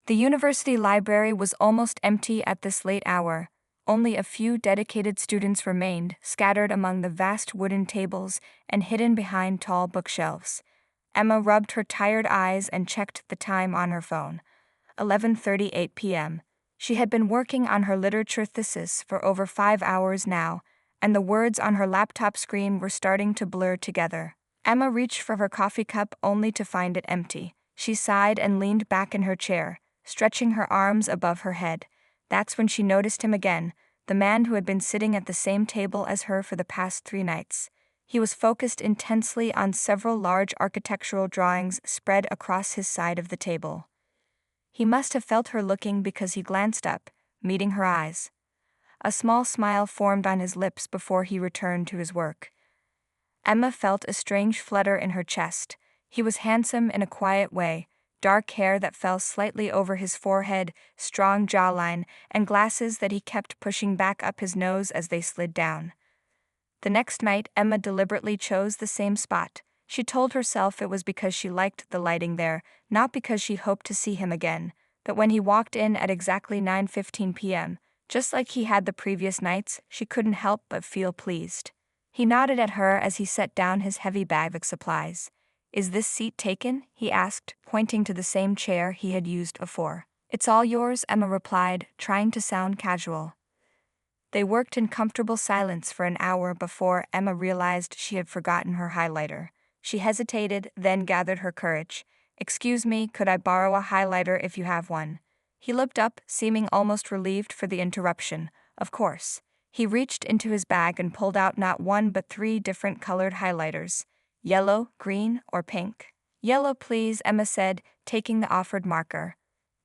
The university library was almost empty at this late hour. Only a few dedicated students remained, scattered among the vast wooden tables and hidden behind tall bookshelves. Emma rubbed her tired eyes and checked the time on her phone. 11:38 p.m. She had been working on her literature thesis for over 5 hours now, and the words on her laptop screen were starting to blur together. Emma reached for her coffee cup only to find it empty. She sighed and leaned back in her chair, stretching her arms above her head. That's when she noticed him again, the man who had been sitting at the same table as her for the past 3 nights. He was focused intensely on several large architectural drawings spread across his side of the table. He must have felt her looking because he glanced up, meeting her eyes. A small smile formed on his lips before he returned to his work. Emma felt a strange flutter in her chest. He was handsome in a quiet way, dark hair that fell slightly over his forehead, strong jawline, and glasses that he kept pushing back up his nose as they slid down. The next night, Emma deliberately chose the same spot. She told herself it was because she liked the lighting there, not because she hoped to see him again. But when he walked in at exactly 9:15 p.m., just like he had the previous nights, she couldn't help but feel pleased. He nodded at her as he set down his heavy bag of supplies. "Is this seat taken?" he asked, pointing to the same chair he had used before. "It's all yours," Emma replied, trying to sound casual. They worked in comfortable silence for an hour before Emma realized she had forgotten her highlighter. She hesitated, then gathered her courage. "Excuse me, could I borrow a highlighter if you have one?" He looked up, seeming almost relieved for the interruption. "Of course." He reached into his bag and pulled out not one but 3 different colored highlighters. "Yellow, green, or pink?" "Yellow, please," Emma said, taking the offered marker.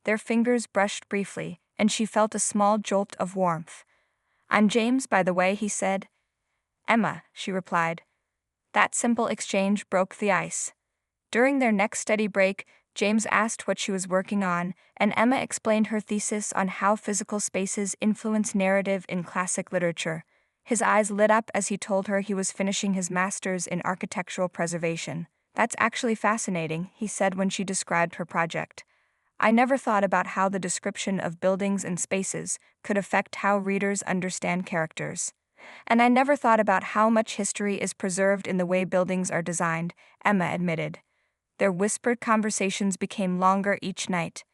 Their fingers brushed briefly, and she felt a small jolt of warmth. "I'm James, by the way," he said. "Emma," she replied. That simple exchange broke the ice. During their next study break, James asked what she was working on, and Emma explained her thesis on how physical spaces influence narrative in classic literature. His eyes lit up as he told her he was finishing his master's in architectural preservation. "That's actually fascinating," he said when she described her project. "I never thought about how the description of buildings and spaces could affect how readers understand characters. And I never thought about how much history is preserved in the way buildings are designed," Emma admitted. Their whispered conversations became longer each night.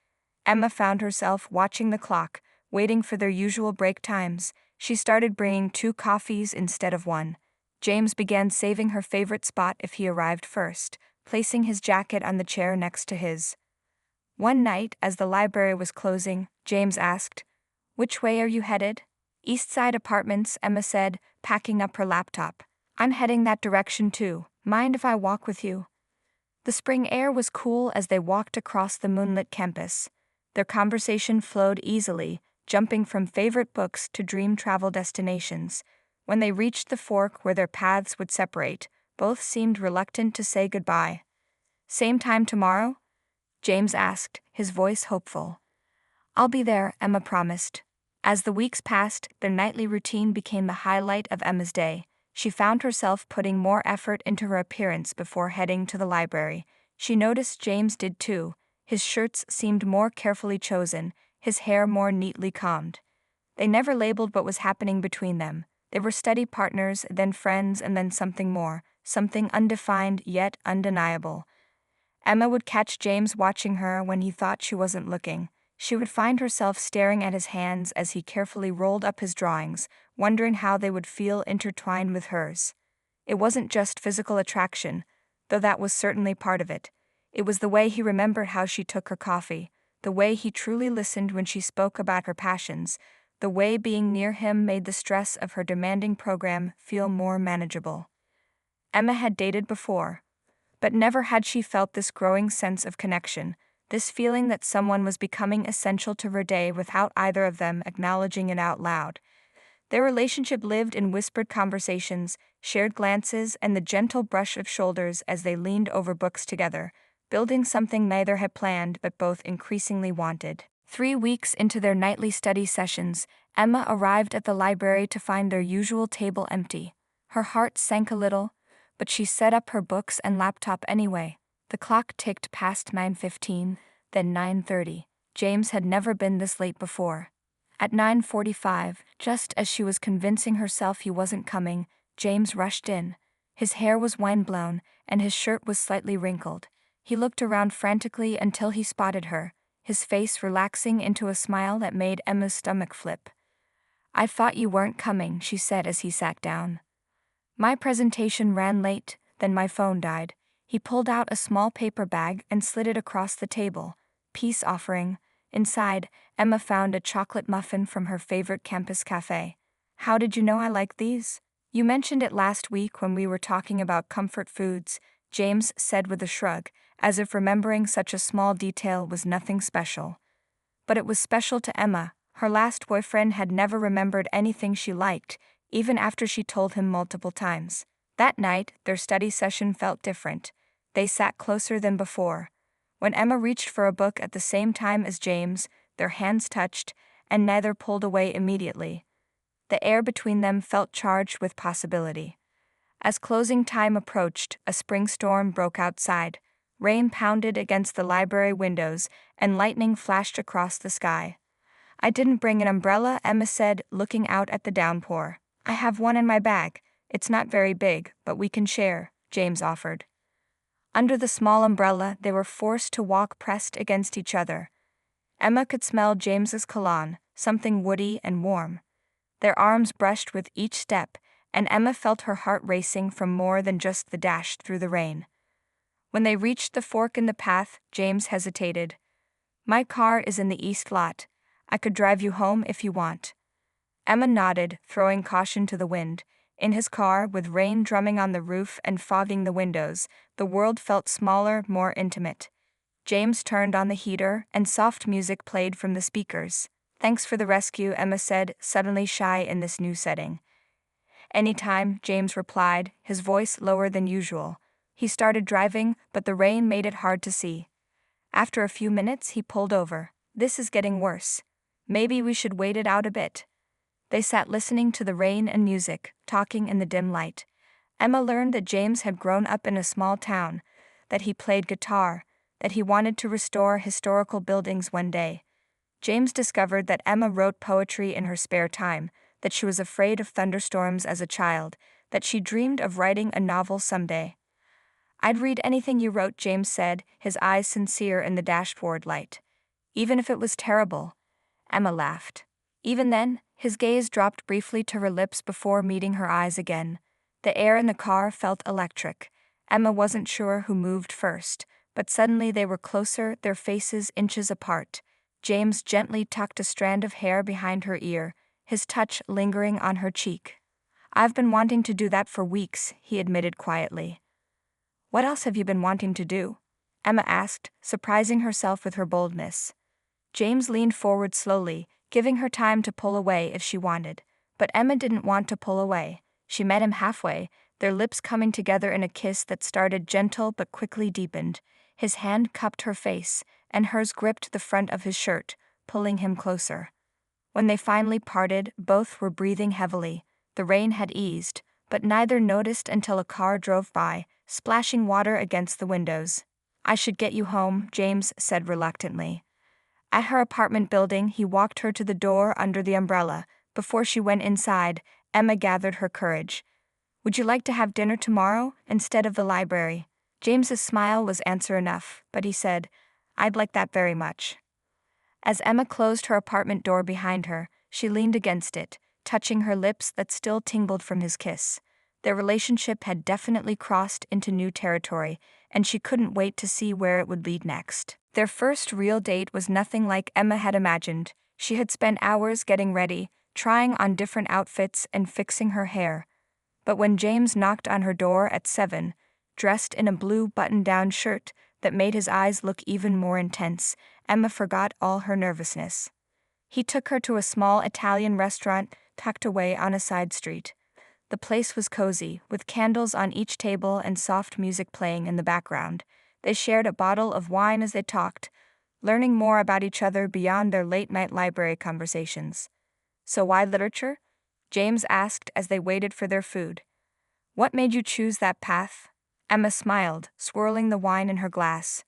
Emma found herself watching the clock, waiting for their usual break times. She started bringing 2 coffees instead of 1. James began saving her favorite spot if he arrived first, placing his jacket on the chair next to his. One night, as the library was closing, James asked, "Which way are you headed?" "East Side Apartments," Emma said, packing up her laptop. "I'm heading that direction too. Mind if I walk with you?" The spring air was cool as they walked across the moonlit campus. Their conversation flowed easily, jumping from favorite books to dream travel destinations. When they reached the fork where their paths would separate, both seemed reluctant to say goodbye. "Same time tomorrow?" James asked, his voice hopeful. "I'll be there," Emma promised. As the weeks passed, their nightly routine became the highlight of Emma's day. She found herself putting more effort into her appearance before heading to the library. She noticed James did too. His shirts seemed more carefully chosen, his hair more neatly combed. They never labeled what was happening between them. They were study partners, then friends, and then something more, something undefined yet undeniable. Emma would catch James watching her when he thought she wasn't looking. She would find herself staring at his hands as he carefully rolled up his drawings, wondering how they would feel intertwined with hers. It wasn't just physical attraction, though that was certainly part of it. It was the way he remembered how she took her coffee, the way he truly listened when she spoke about her passions, the way being near him made the stress of her demanding program feel more manageable. Emma had dated before, but never had she felt this growing sense of connection, this feeling that someone was becoming essential to her day without either of them acknowledging it out loud. Their relationship lived in whispered conversations, shared glances, and the gentle brush of shoulders as they leaned over books together, building something neither had planned but both increasingly wanted. 3 weeks into their nightly study sessions, Emma arrived at the library to find their usual table empty. Her heart sank a little, but she set up her books and laptop anyway. The clock ticked past 9:15, then 9:30. James had never been this late before. At 9:45, just as she was convincing herself he wasn't coming, James rushed in. His hair was windblown, and his shirt was slightly wrinkled. He looked around frantically until he spotted her, his face relaxing into a smile that made Emma's stomach flip. "I thought you weren't coming," she said as he sat down. "My presentation ran late, then my phone died." He pulled out a small paper bag and slid it across the table. "Peace offering." Inside, Emma found a chocolate muffin from her favorite campus cafe. "How did you know I like these?" "You mentioned it last week when we were talking about comfort foods," James said with a shrug, as if remembering such a small detail was nothing special. But it was special to Emma. Her last boyfriend had never remembered anything she liked, even after she told him multiple times. That night, their study session felt different. They sat closer than before. When Emma reached for a book at the same time as James, their hands touched, and neither pulled away immediately. The air between them felt charged with possibility. As closing time approached, a spring storm broke outside. Rain pounded against the library windows, and lightning flashed across the sky. "I didn't bring an umbrella," Emma said, looking out at the downpour. "I have one in my bag. It's not very big, but we can share," James offered. Under the small umbrella, they were forced to walk pressed against each other. Emma could smell James's cologne, something woody and warm. Their arms brushed with each step, and Emma felt her heart racing from more than just the dash through the rain. When they reached the fork in the path, James hesitated. "My car is in the east lot. I could drive you home if you want." Emma nodded, throwing caution to the wind. In his car, with rain drumming on the roof and fogging the windows, the world felt smaller, more intimate. James turned on the heater, and soft music played from the speakers. "Thanks for the rescue," Emma said, suddenly shy in this new setting. "Anytime," James replied, his voice lower than usual. He started driving, but the rain made it hard to see. After a few minutes, he pulled over. "This is getting worse. Maybe we should wait it out a bit." They sat listening to the rain and music, talking in the dim light. Emma learned that James had grown up in a small town, that he played guitar, that he wanted to restore historical buildings one day. James discovered that Emma wrote poetry in her spare time, that she was afraid of thunderstorms as a child, that she dreamed of writing a novel someday. "I'd read anything you wrote," James said, his eyes sincere in the dashboard light. "Even if it was terrible." Emma laughed. Even then, his gaze dropped briefly to her lips before meeting her eyes again. The air in the car felt electric. Emma wasn't sure who moved first, but suddenly they were closer, their faces inches apart. James gently tucked a strand of hair behind her ear, his touch lingering on her cheek. "I've been wanting to do that for weeks," he admitted quietly. "What else have you been wanting to do?" Emma asked, surprising herself with her boldness. James leaned forward slowly, giving her time to pull away if she wanted. But Emma didn't want to pull away. She met him halfway, their lips coming together in a kiss that started gentle but quickly deepened. His hand cupped her face, and hers gripped the front of his shirt, pulling him closer. When they finally parted, both were breathing heavily. The rain had eased, but neither noticed until a car drove by, splashing water against the windows. "I should get you home," James said reluctantly. At her apartment building, he walked her to the door under the umbrella. Before she went inside, Emma gathered her courage. "Would you like to have dinner tomorrow, instead of the library?" James's smile was answer enough, but he said, "I'd like that very much." As Emma closed her apartment door behind her, she leaned against it, touching her lips that still tingled from his kiss. Their relationship had definitely crossed into new territory, and she couldn't wait to see where it would lead next. Their first real date was nothing like Emma had imagined. She had spent hours getting ready, trying on different outfits and fixing her hair. But when James knocked on her door at 7, dressed in a blue button-down shirt that made his eyes look even more intense, Emma forgot all her nervousness. He took her to a small Italian restaurant tucked away on a side street. The place was cozy, with candles on each table and soft music playing in the background. They shared a bottle of wine as they talked, learning more about each other beyond their late-night library conversations. "So why literature?" James asked as they waited for their food. "What made you choose that path?" Emma smiled, swirling the wine in her glass.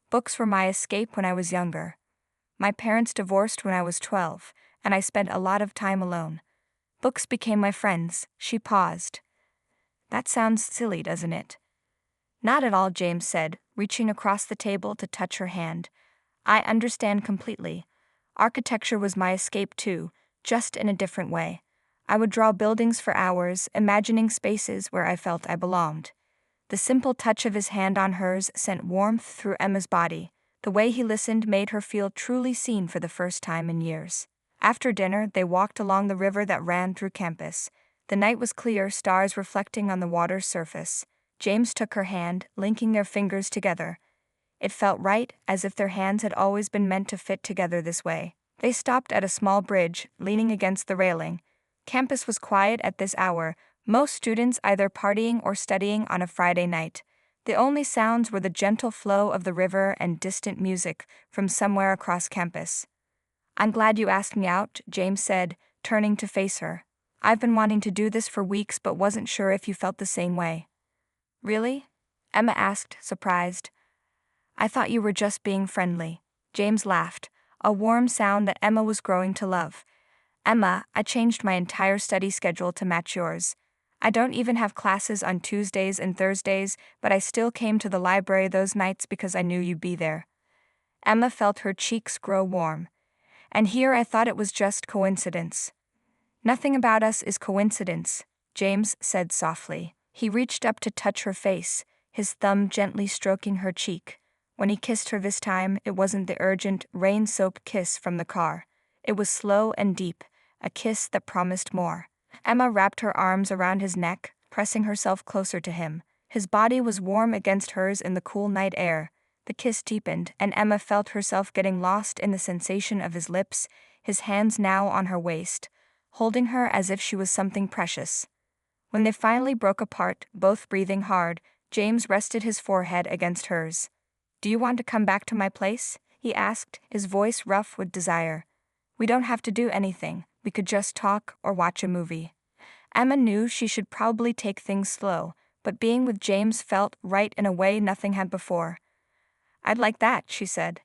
"Books were my escape when I was younger. My parents divorced when I was 12, and I spent a lot of time alone. Books became my friends." She paused. "That sounds silly, doesn't it?" "Not at all," James said, reaching across the table to touch her hand. "I understand completely. Architecture was my escape too, just in a different way. I would draw buildings for hours, imagining spaces where I felt I belonged." The simple touch of his hand on hers sent warmth through Emma's body. The way he listened made her feel truly seen for the first time in years. After dinner, they walked along the river that ran through campus. The night was clear, stars reflecting on the water's surface. James took her hand, linking their fingers together. It felt right, as if their hands had always been meant to fit together this way. They stopped at a small bridge, leaning against the railing. Campus was quiet at this hour, most students either partying or studying on a Friday night. The only sounds were the gentle flow of the river and distant music from somewhere across campus. "I'm glad you asked me out," James said, turning to face her. "I've been wanting to do this for weeks but wasn't sure if you felt the same way." "Really?" Emma asked, surprised. "I thought you were just being friendly." James laughed, a warm sound that Emma was growing to love. "Emma, I changed my entire study schedule to match yours. I don't even have classes on Tuesdays and Thursdays, but I still came to the library those nights because I knew you'd be there." Emma felt her cheeks grow warm. "And here I thought it was just coincidence." "Nothing about us is coincidence," James said softly. He reached up to touch her face, his thumb gently stroking her cheek. When he kissed her this time, it wasn't the urgent, rain-soaked kiss from the car. It was slow and deep, a kiss that promised more. Emma wrapped her arms around his neck, pressing herself closer to him. His body was warm against hers in the cool night air. The kiss deepened, and Emma felt herself getting lost in the sensation of his lips, his hands now on her waist, holding her as if she was something precious. When they finally broke apart, both breathing hard, James rested his forehead against hers. "Do you want to come back to my place?" he asked, his voice rough with desire. "We don't have to do anything. We could just talk or watch a movie." Emma knew she should probably take things slow, but being with James felt right in a way nothing had before. "I'd like that," she said.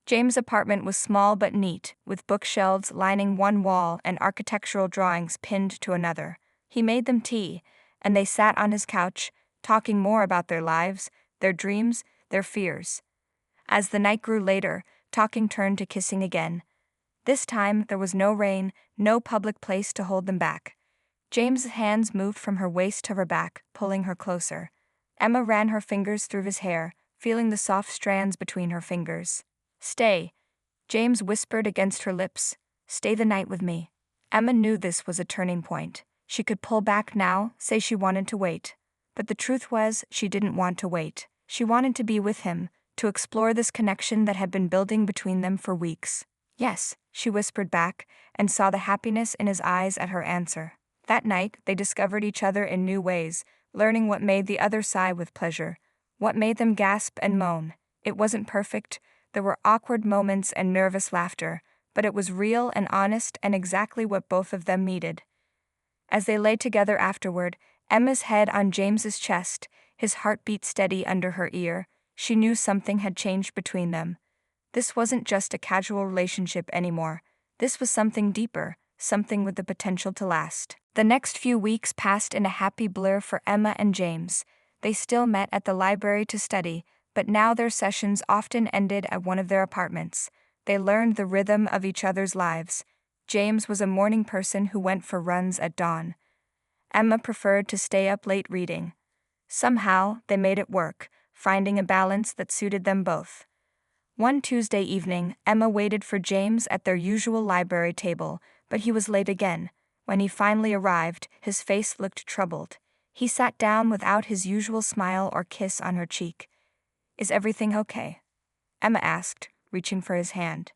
James' apartment was small but neat, with bookshelves lining one wall and architectural drawings pinned to another. He made them tea, and they sat on his couch, talking more about their lives, their dreams, their fears. As the night grew later, talking turned to kissing again. This time, there was no rain, no public place to hold them back. James's hands moved from her waist to her back, pulling her closer. Emma ran her fingers through his hair, feeling the soft strands between her fingers. "Stay," James whispered against her lips. "Stay the night with me." Emma knew this was a turning point. She could pull back now, say she wanted to wait. But the truth was, she didn't want to wait. She wanted to be with him, to explore this connection that had been building between them for weeks. "Yes," she whispered back, and saw the happiness in his eyes at her answer. That night, they discovered each other in new ways, learning what made the other sigh with pleasure, what made them gasp and moan. It wasn't perfect, there were awkward moments and nervous laughter, but it was real and honest and exactly what both of them needed. As they lay together afterward, Emma's head on James's chest, his heartbeat steady under her ear, she knew something had changed between them. This wasn't just a casual relationship anymore. This was something deeper, something with the potential to last. The next few weeks passed in a happy blur for Emma and James. They still met at the library to study, but now their sessions often ended at one of their apartments. They learned the rhythm of each other's lives. James was a morning person who went for runs at dawn. Emma preferred to stay up late reading. Somehow, they made it work, finding a balance that suited them both. One Tuesday evening, Emma waited for James at their usual library table, but he was late again. When he finally arrived, his face looked troubled. He sat down without his usual smile or kiss on her cheek. "Is everything okay?" Emma asked, reaching for his hand.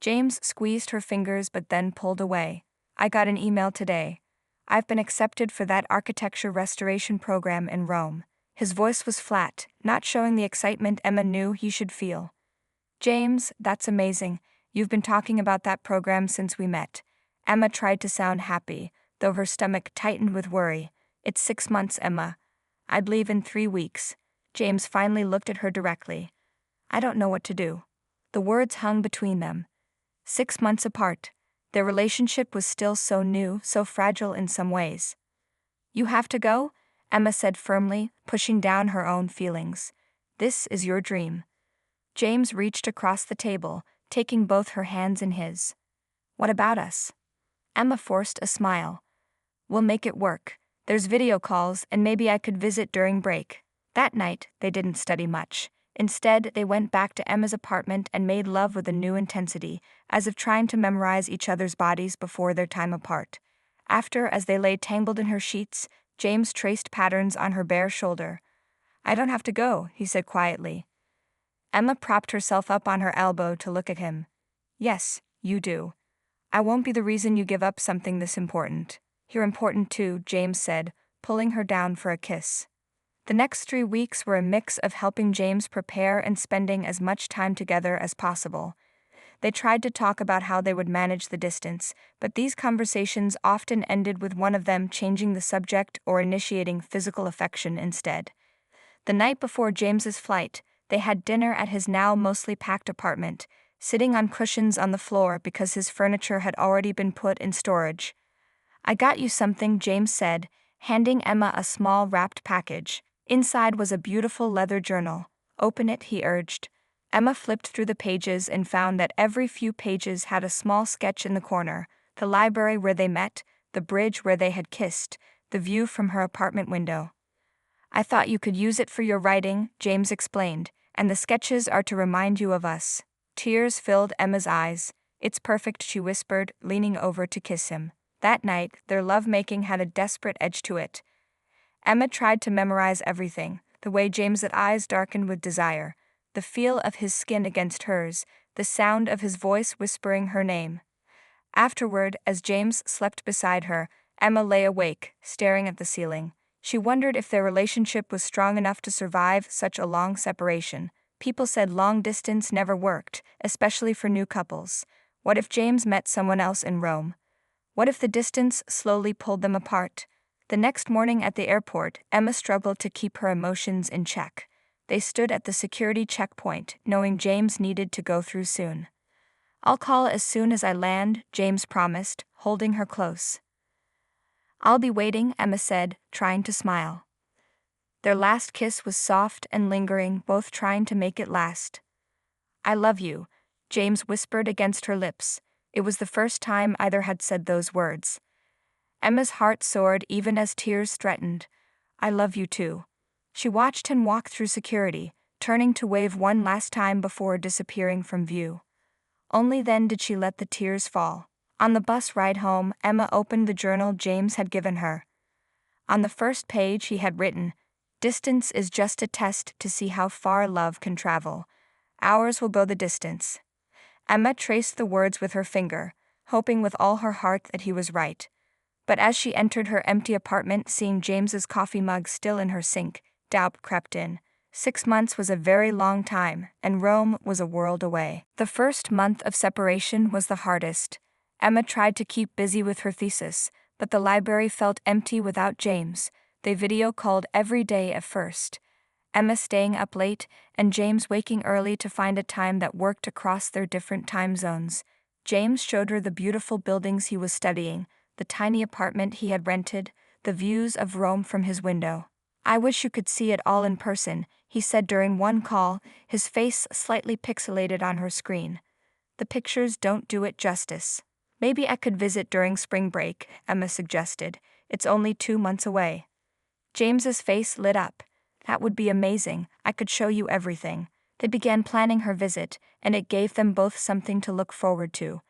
James squeezed her fingers but then pulled away. "I got an email today. I've been accepted for that architecture restoration program in Rome." His voice was flat, not showing the excitement Emma knew he should feel. "James, that's amazing. You've been talking about that program since we met." Emma tried to sound happy, though her stomach tightened with worry. "It's 6 months, Emma. I'd leave in 3 weeks. James finally looked at her directly. "I don't know what to do." The words hung between them. 6 months apart. Their relationship was still so new, so fragile in some ways. You have to go? Emma said firmly, pushing down her own feelings. This is your dream. James reached across the table, taking both her hands in his. What about us? Emma forced a smile. We'll make it work. There's video calls, and maybe I could visit during break. That night, they didn't study much. Instead, they went back to Emma's apartment and made love with a new intensity, as if trying to memorize each other's bodies before their time apart. After, as they lay tangled in her sheets, James traced patterns on her bare shoulder. I don't have to go, he said quietly. Emma propped herself up on her elbow to look at him. Yes, you do. I won't be the reason you give up something this important. You're important too, James said, pulling her down for a kiss. The next 3 weeks were a mix of helping James prepare and spending as much time together as possible. They tried to talk about how they would manage the distance, but these conversations often ended with one of them changing the subject or initiating physical affection instead. The night before James's flight, they had dinner at his now mostly packed apartment, sitting on cushions on the floor because his furniture had already been put in storage. I got you something, James said, handing Emma a small wrapped package. Inside was a beautiful leather journal. Open it, he urged. Emma flipped through the pages and found that every few pages had a small sketch in the corner: the library where they met, the bridge where they had kissed, the view from her apartment window. I thought you could use it for your writing, James explained, and the sketches are to remind you of us. Tears filled Emma's eyes. It's perfect, she whispered, leaning over to kiss him. That night, their lovemaking had a desperate edge to it. Emma tried to memorize everything: the way James's eyes darkened with desire, the feel of his skin against hers, the sound of his voice whispering her name. Afterward, as James slept beside her, Emma lay awake, staring at the ceiling. She wondered if their relationship was strong enough to survive such a long separation. People said long distance never worked, especially for new couples. What if James met someone else in Rome? What if the distance slowly pulled them apart? The next morning at the airport, Emma struggled to keep her emotions in check. They stood at the security checkpoint, knowing James needed to go through soon. I'll call as soon as I land, James promised, holding her close. I'll be waiting, Emma said, trying to smile. Their last kiss was soft and lingering, both trying to make it last. I love you, James whispered against her lips. It was the first time either had said those words. Emma's heart soared even as tears threatened. I love you too. She watched him walk through security, turning to wave one last time before disappearing from view. Only then did she let the tears fall. On the bus ride home, Emma opened the journal James had given her. On the first page he had written, "Distance is just a test to see how far love can travel. Ours will go the distance." Emma traced the words with her finger, hoping with all her heart that he was right. But as she entered her empty apartment, seeing James's coffee mug still in her sink, doubt crept in. 6 months was a very long time, and Rome was a world away. The first month of separation was the hardest. Emma tried to keep busy with her thesis, but the library felt empty without James. They video called every day at first. Emma staying up late, and James waking early to find a time that worked across their different time zones. James showed her the beautiful buildings he was studying, the tiny apartment he had rented, the views of Rome from his window. I wish you could see it all in person, he said during one call, his face slightly pixelated on her screen. The pictures don't do it justice. Maybe I could visit during spring break, Emma suggested. It's only 2 months away. James's face lit up. That would be amazing. I could show you everything. They began planning her visit, and it gave them both something to look forward to.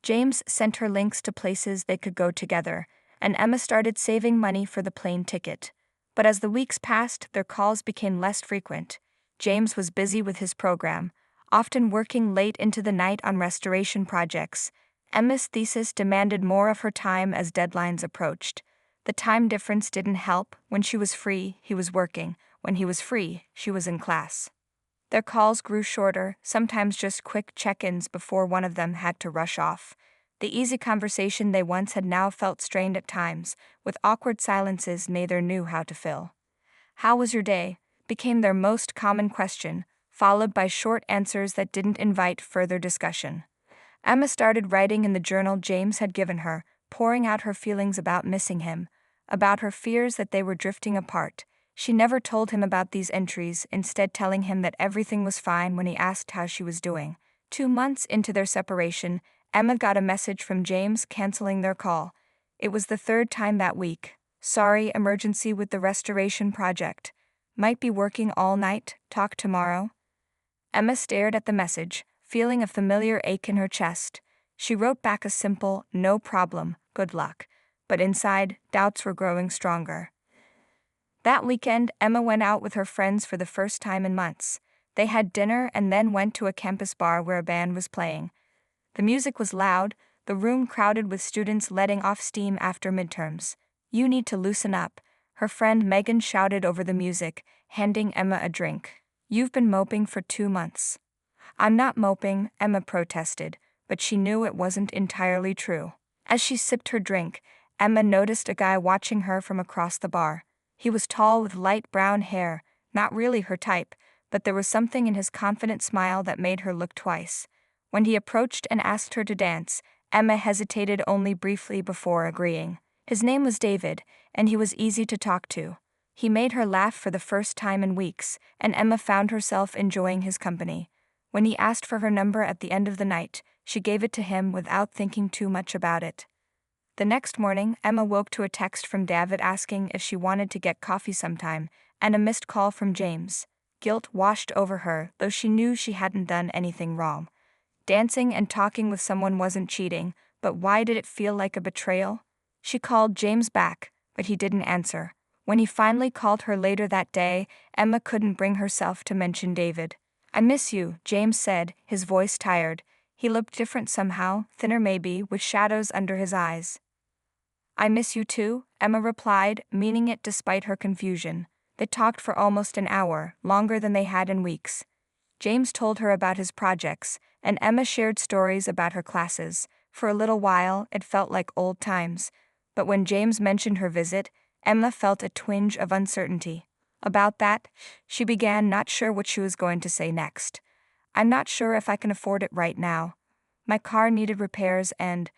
James sent her links to places they could go together, and Emma started saving money for the plane ticket. But as the weeks passed, their calls became less frequent. James was busy with his program, often working late into the night on restoration projects. Emma's thesis demanded more of her time as deadlines approached. The time difference didn't help. When she was free, he was working. When he was free, she was in class. Their calls grew shorter, sometimes just quick check-ins before one of them had to rush off. The easy conversation they once had now felt strained at times, with awkward silences neither knew how to fill. "How was your day?" became their most common question, followed by short answers that didn't invite further discussion. Emma started writing in the journal James had given her, pouring out her feelings about missing him, about her fears that they were drifting apart. She never told him about these entries, instead telling him that everything was fine when he asked how she was doing. 2 months into their separation, Emma got a message from James canceling their call. It was the third time that week. Sorry, emergency with the restoration project. Might be working all night, talk tomorrow. Emma stared at the message, feeling a familiar ache in her chest. She wrote back a simple, no problem, good luck. But inside, doubts were growing stronger. That weekend, Emma went out with her friends for the first time in months. They had dinner and then went to a campus bar where a band was playing. The music was loud, the room crowded with students letting off steam after midterms. You need to loosen up, her friend Megan shouted over the music, handing Emma a drink. You've been moping for 2 months. I'm not moping, Emma protested, but she knew it wasn't entirely true. As she sipped her drink, Emma noticed a guy watching her from across the bar. He was tall with light brown hair, not really her type, but there was something in his confident smile that made her look twice. When he approached and asked her to dance, Emma hesitated only briefly before agreeing. His name was David, and he was easy to talk to. He made her laugh for the first time in weeks, and Emma found herself enjoying his company. When he asked for her number at the end of the night, she gave it to him without thinking too much about it. The next morning, Emma woke to a text from David asking if she wanted to get coffee sometime, and a missed call from James. Guilt washed over her, though she knew she hadn't done anything wrong. Dancing and talking with someone wasn't cheating, but why did it feel like a betrayal? She called James back, but he didn't answer. When he finally called her later that day, Emma couldn't bring herself to mention David. I miss you, James said, his voice tired. He looked different somehow, thinner maybe, with shadows under his eyes. I miss you too, Emma replied, meaning it despite her confusion. They talked for almost an hour, longer than they had in weeks. James told her about his projects, and Emma shared stories about her classes. For a little while, it felt like old times. But when James mentioned her visit, Emma felt a twinge of uncertainty. About that, she began not sure what she was going to say next. I'm not sure if I can afford it right now. My car needed repairs and...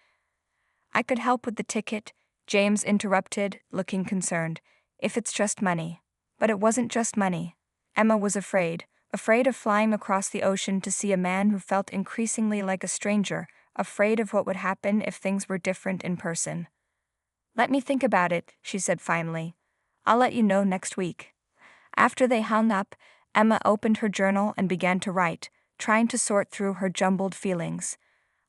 I could help with the ticket, James interrupted, looking concerned. If it's just money. But it wasn't just money. Emma was afraid of flying across the ocean to see a man who felt increasingly like a stranger, afraid of what would happen if things were different in person. Let me think about it, she said finally. I'll let you know next week. After they hung up, Emma opened her journal and began to write, trying to sort through her jumbled feelings.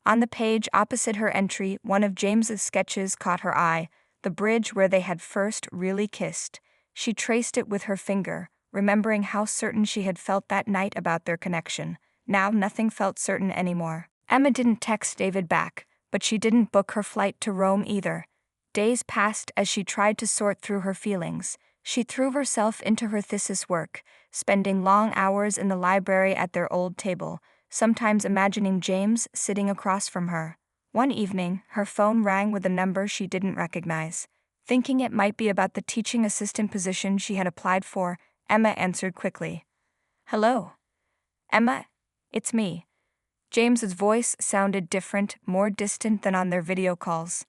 On the page opposite her entry, one of James's sketches caught her eye, the bridge where they had first really kissed. She traced it with her finger, remembering how certain she had felt that night about their connection. Now nothing felt certain anymore. Emma didn't text David back, but she didn't book her flight to Rome either. Days passed as she tried to sort through her feelings. She threw herself into her thesis work, spending long hours in the library at their old table, sometimes imagining James sitting across from her. One evening, her phone rang with a number she didn't recognize. Thinking it might be about the teaching assistant position she had applied for, Emma answered quickly. Hello? Emma? It's me. James's voice sounded different, more distant than on their video calls.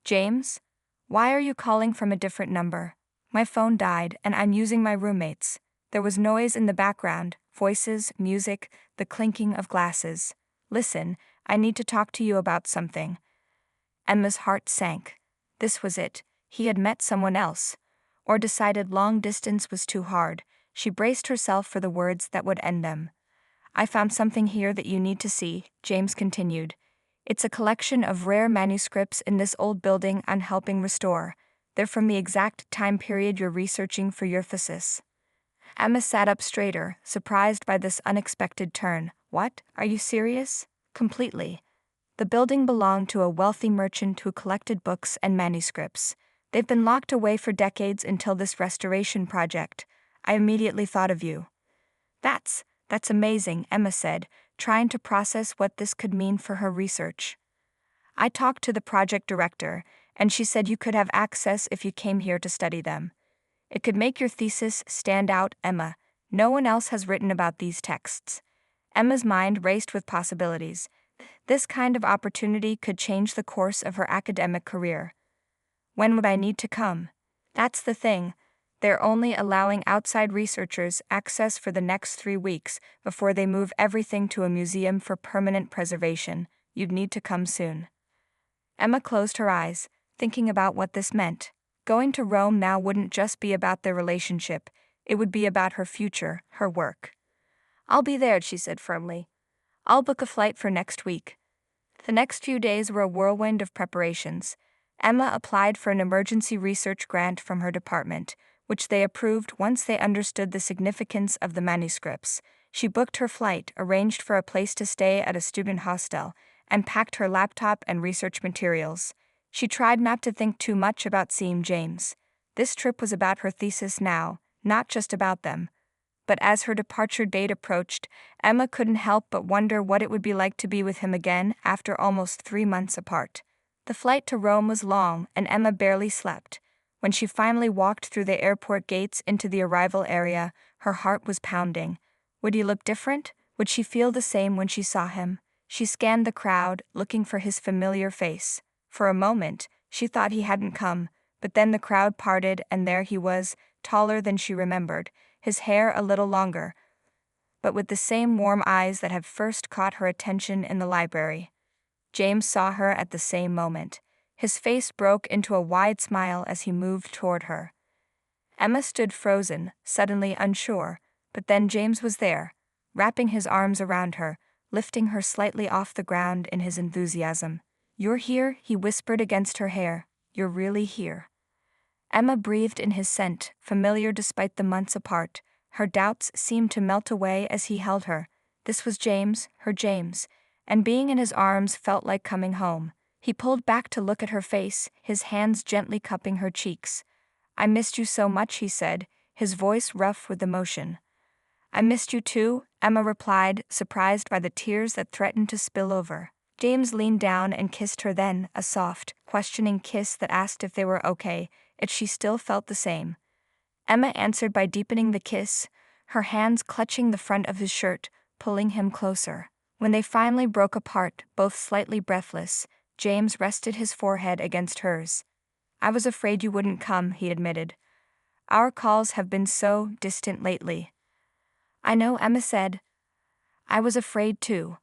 James? Why are you calling from a different number? My phone died, and I'm using my roommate's. There was noise in the background, voices, music, the clinking of glasses. Listen, I need to talk to you about something. Emma's heart sank. This was it. He had met someone else. Or decided long distance was too hard. She braced herself for the words that would end them. I found something here that you need to see, James continued. It's a collection of rare manuscripts in this old building I'm helping restore. They're from the exact time period you're researching for your thesis. Emma sat up straighter, surprised by this unexpected turn. What? Are you serious? Completely. The building belonged to a wealthy merchant who collected books and manuscripts. They've been locked away for decades until this restoration project. I immediately thought of you. That's amazing, Emma said, trying to process what this could mean for her research. I talked to the project director, and she said you could have access if you came here to study them. It could make your thesis stand out, Emma. No one else has written about these texts. Emma's mind raced with possibilities. This kind of opportunity could change the course of her academic career. When would I need to come? That's the thing. They're only allowing outside researchers access for the next 3 weeks before they move everything to a museum for permanent preservation. You'd need to come soon. Emma closed her eyes, thinking about what this meant. Going to Rome now wouldn't just be about their relationship, it would be about her future, her work. I'll be there, she said firmly. I'll book a flight for next week. The next few days were a whirlwind of preparations. Emma applied for an emergency research grant from her department, which they approved once they understood the significance of the manuscripts. She booked her flight, arranged for a place to stay at a student hostel, and packed her laptop and research materials. She tried not to think too much about seeing James. This trip was about her thesis now, not just about them. But as her departure date approached, Emma couldn't help but wonder what it would be like to be with him again after almost 3 months apart. The flight to Rome was long, and Emma barely slept. When she finally walked through the airport gates into the arrival area, her heart was pounding. Would he look different? Would she feel the same when she saw him? She scanned the crowd, looking for his familiar face. For a moment, she thought he hadn't come, but then the crowd parted and there he was, taller than she remembered, his hair a little longer, but with the same warm eyes that had first caught her attention in the library. James saw her at the same moment. His face broke into a wide smile as he moved toward her. Emma stood frozen, suddenly unsure, but then James was there, wrapping his arms around her, lifting her slightly off the ground in his enthusiasm. "You're here," he whispered against her hair. "You're really here." Emma breathed in his scent, familiar despite the months apart. Her doubts seemed to melt away as he held her. This was James, her James, and being in his arms felt like coming home. He pulled back to look at her face, his hands gently cupping her cheeks. "I missed you so much," he said, his voice rough with emotion. "I missed you too," Emma replied, surprised by the tears that threatened to spill over. James leaned down and kissed her then, a soft, questioning kiss that asked if they were okay, if she still felt the same. Emma answered by deepening the kiss, her hands clutching the front of his shirt, pulling him closer. When they finally broke apart, both slightly breathless, James rested his forehead against hers. "I was afraid you wouldn't come," he admitted. "Our calls have been so distant lately." "I know," Emma said. "I was afraid too.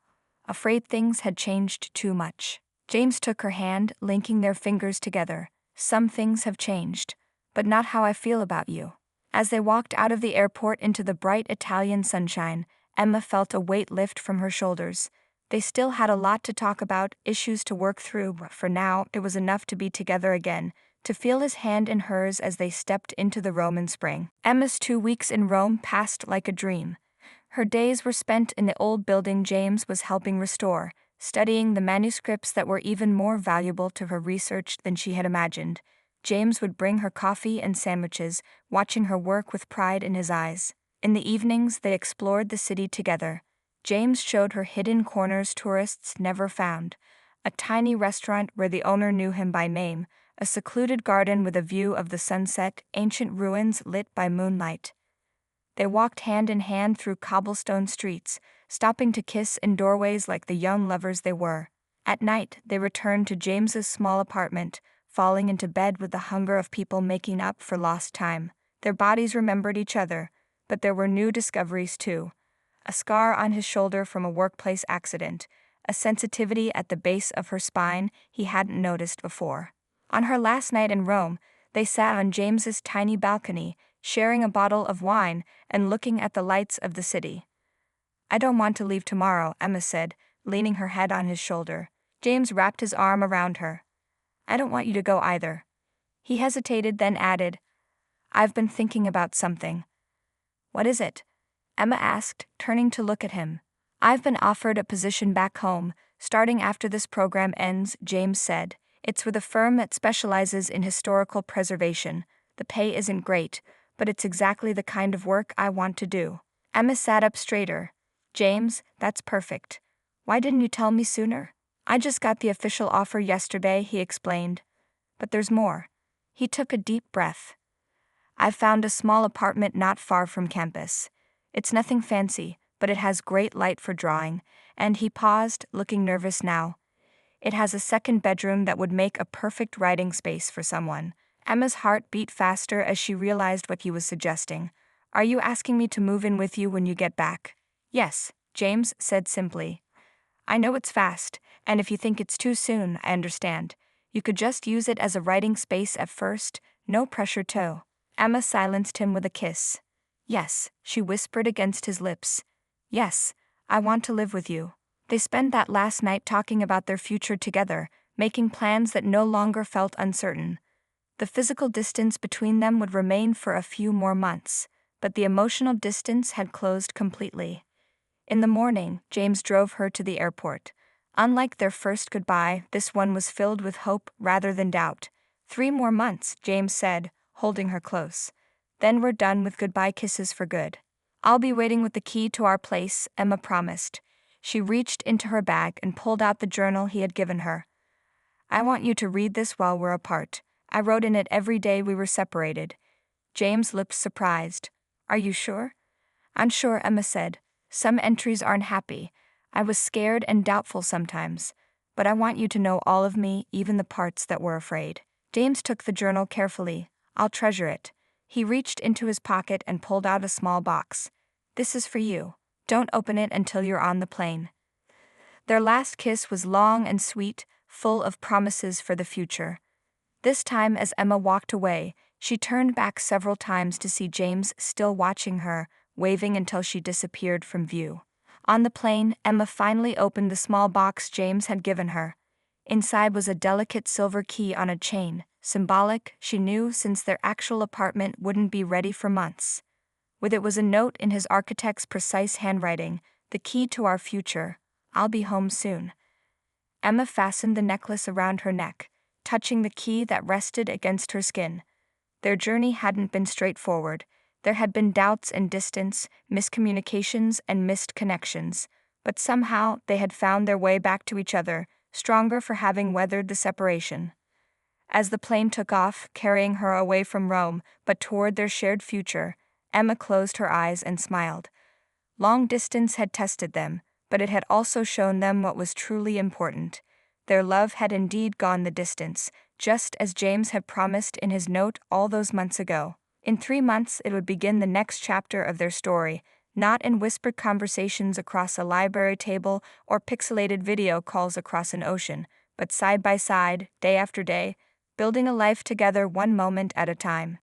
Afraid things had changed too much." James took her hand, linking their fingers together. "Some things have changed, but not how I feel about you." As they walked out of the airport into the bright Italian sunshine, Emma felt a weight lift from her shoulders. They still had a lot to talk about, issues to work through, but for now it was enough to be together again, to feel his hand in hers as they stepped into the Roman spring. Emma's 2 weeks in Rome passed like a dream. Her days were spent in the old building James was helping restore, studying the manuscripts that were even more valuable to her research than she had imagined. James would bring her coffee and sandwiches, watching her work with pride in his eyes. In the evenings, they explored the city together. James showed her hidden corners tourists never found, a tiny restaurant where the owner knew him by name, a secluded garden with a view of the sunset, ancient ruins lit by moonlight. They walked hand in hand through cobblestone streets, stopping to kiss in doorways like the young lovers they were. At night, they returned to James's small apartment, falling into bed with the hunger of people making up for lost time. Their bodies remembered each other, but there were new discoveries too. A scar on his shoulder from a workplace accident, a sensitivity at the base of her spine he hadn't noticed before. On her last night in Rome, they sat on James's tiny balcony, sharing a bottle of wine and looking at the lights of the city. "I don't want to leave tomorrow," Emma said, leaning her head on his shoulder. James wrapped his arm around her. "I don't want you to go either." He hesitated, then added, "I've been thinking about something." "What is it?" Emma asked, turning to look at him. "I've been offered a position back home, starting after this program ends," James said. "It's with a firm that specializes in historical preservation. The pay isn't great, but it's exactly the kind of work I want to do." Emma sat up straighter. "James, that's perfect. Why didn't you tell me sooner?" "I just got the official offer yesterday," he explained. "But there's more." He took a deep breath. "I've found a small apartment not far from campus. It's nothing fancy, but it has great light for drawing, and he paused, looking nervous now. It has a second bedroom that would make a perfect writing space for someone. Emma's heart beat faster as she realized what he was suggesting. Are you asking me to move in with you when you get back? Yes, James said simply. I know it's fast, and if you think it's too soon, I understand. You could just use it as a writing space at first, no pressure to. Emma silenced him with a kiss. Yes, she whispered against his lips. Yes, I want to live with you. They spent that last night talking about their future together, making plans that no longer felt uncertain. The physical distance between them would remain for a few more months, but the emotional distance had closed completely. In the morning, James drove her to the airport. Unlike their first goodbye, this one was filled with hope rather than doubt. 3 more months, James said, holding her close. Then we're done with goodbye kisses for good. I'll be waiting with the key to our place, Emma promised. She reached into her bag and pulled out the journal he had given her. I want you to read this while we're apart. I wrote in it every day we were separated. James' lips surprised. Are you sure? I'm sure, Emma said. Some entries aren't happy. I was scared and doubtful sometimes. But I want you to know all of me, even the parts that were afraid. James took the journal carefully. I'll treasure it. He reached into his pocket and pulled out a small box. This is for you. Don't open it until you're on the plane. Their last kiss was long and sweet, full of promises for the future. This time, as Emma walked away, she turned back several times to see James still watching her, waving until she disappeared from view. On the plane, Emma finally opened the small box James had given her. Inside was a delicate silver key on a chain, symbolic, she knew, since their actual apartment wouldn't be ready for months. With it was a note in his architect's precise handwriting, the key to our future. I'll be home soon. Emma fastened the necklace around her neck, touching the key that rested against her skin. Their journey hadn't been straightforward. There had been doubts and distance, miscommunications and missed connections, but somehow they had found their way back to each other, stronger for having weathered the separation. As the plane took off, carrying her away from Rome, but toward their shared future, Emma closed her eyes and smiled. Long distance had tested them, but it had also shown them what was truly important. Their love had indeed gone the distance, just as James had promised in his note all those months ago. In 3 months it would begin the next chapter of their story, not in whispered conversations across a library table or pixelated video calls across an ocean, but side by side, day after day, building a life together one moment at a time.